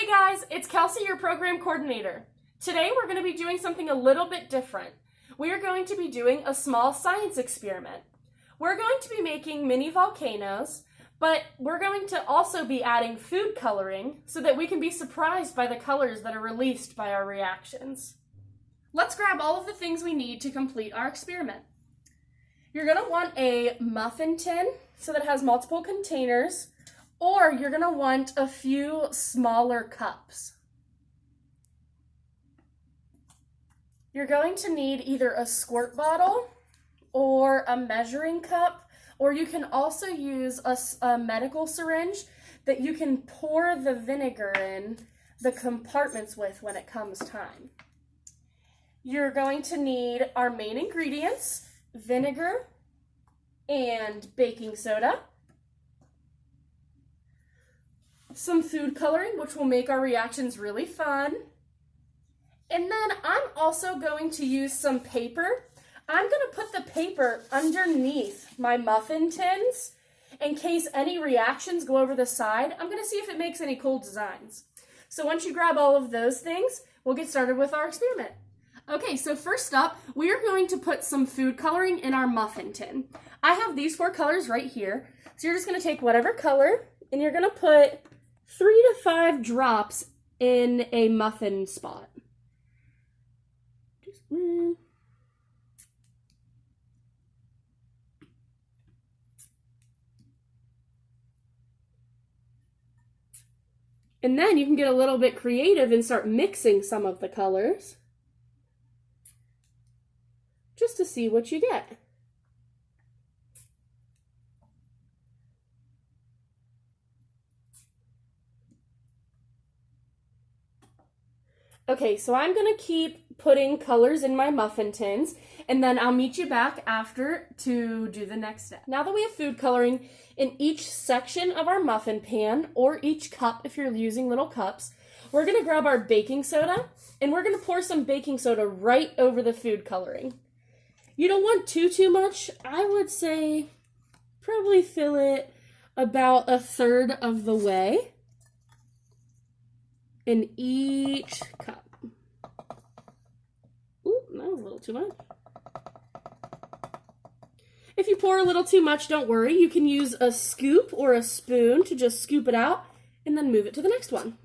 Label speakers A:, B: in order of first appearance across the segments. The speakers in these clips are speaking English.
A: Hey guys, it's Kelsey, your program coordinator. Today we're going to be doing something a little bit different. We are going to be doing a small science experiment. We're going to be making mini volcanoes, but we're going to also be adding food coloring so that we can be surprised by the colors that are released by our reactions. Let's grab all of the things we need to complete our experiment. You're going to want a muffin tin so that it has multiple containers, or you're going to want a few smaller cups. You're going to need either a squirt bottle or a measuring cup, or you can also use a medical syringe that you can pour the vinegar in the compartments with when it comes time. You're going to need our main ingredients, vinegar and baking soda, some food coloring, which will make our reactions really fun. And then I'm also going to use some paper. I'm going to put the paper underneath my muffin tins in case any reactions go over the side. I'm going to see if it makes any cool designs. So once you grab all of those things, we'll get started with our experiment. Okay, so first up, we are going to put some food coloring in our muffin tin. I have these 4 colors right here. So you're just going to take whatever color and you're going to put 3 to 5 drops in a muffin spot. And then you can get a little bit creative and start mixing some of the colors just to see what you get. Okay, so I'm going to keep putting colors in my muffin tins, and then I'll meet you back after to do the next step. Now that we have food coloring in each section of our muffin pan, or each cup if you're using little cups, we're going to grab our baking soda, and we're going to pour some baking soda right over the food coloring. You don't want too much. I would say probably fill it about 1/3 of the way in each cup. Ooh, that was a little too much. If you pour a little too much, don't worry. You can use a scoop or a spoon to just scoop it out and then move it to the next one.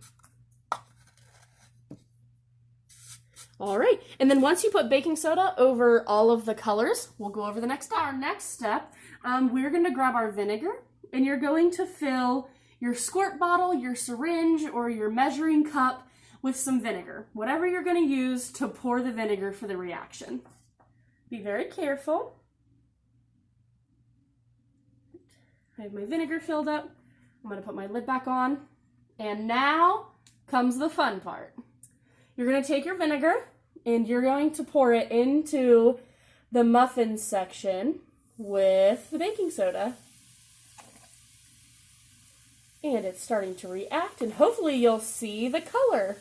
A: All right, and then once you put baking soda over all of the colors, we'll go over the next step. Our next step, we're going to grab our vinegar, and you're going to fill your squirt bottle, your syringe, or your measuring cup with some vinegar, whatever you're going to use to pour the vinegar for the reaction. Be very careful. I have my vinegar filled up. I'm going to put my lid back on, and now comes the fun part. You're going to take your vinegar and you're going to pour it into the muffin section with the baking soda. And it's starting to react, and hopefully you'll see the color.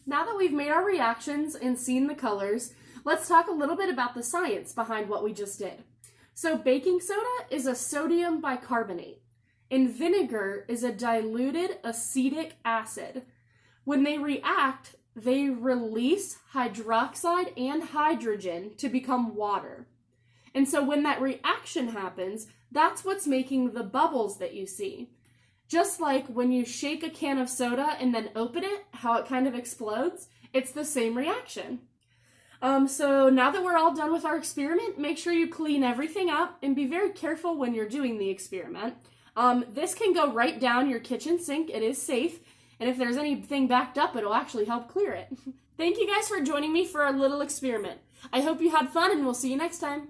A: Now that we've made our reactions and seen the colors, let's talk a little bit about the science behind what we just did. So baking soda is a sodium bicarbonate, and vinegar is a diluted acetic acid. When they react, they release hydroxide and hydrogen to become water. And so when that reaction happens, that's what's making the bubbles that you see. Just like when you shake a can of soda and then open it, how it kind of explodes, it's the same reaction. So now that we're all done with our experiment, make sure you clean everything up and be very careful when you're doing the experiment. This can go right down your kitchen sink. It is safe. And if there's anything backed up, it'll actually help clear it. Thank you guys for joining me for our little experiment. I hope you had fun, and we'll see you next time.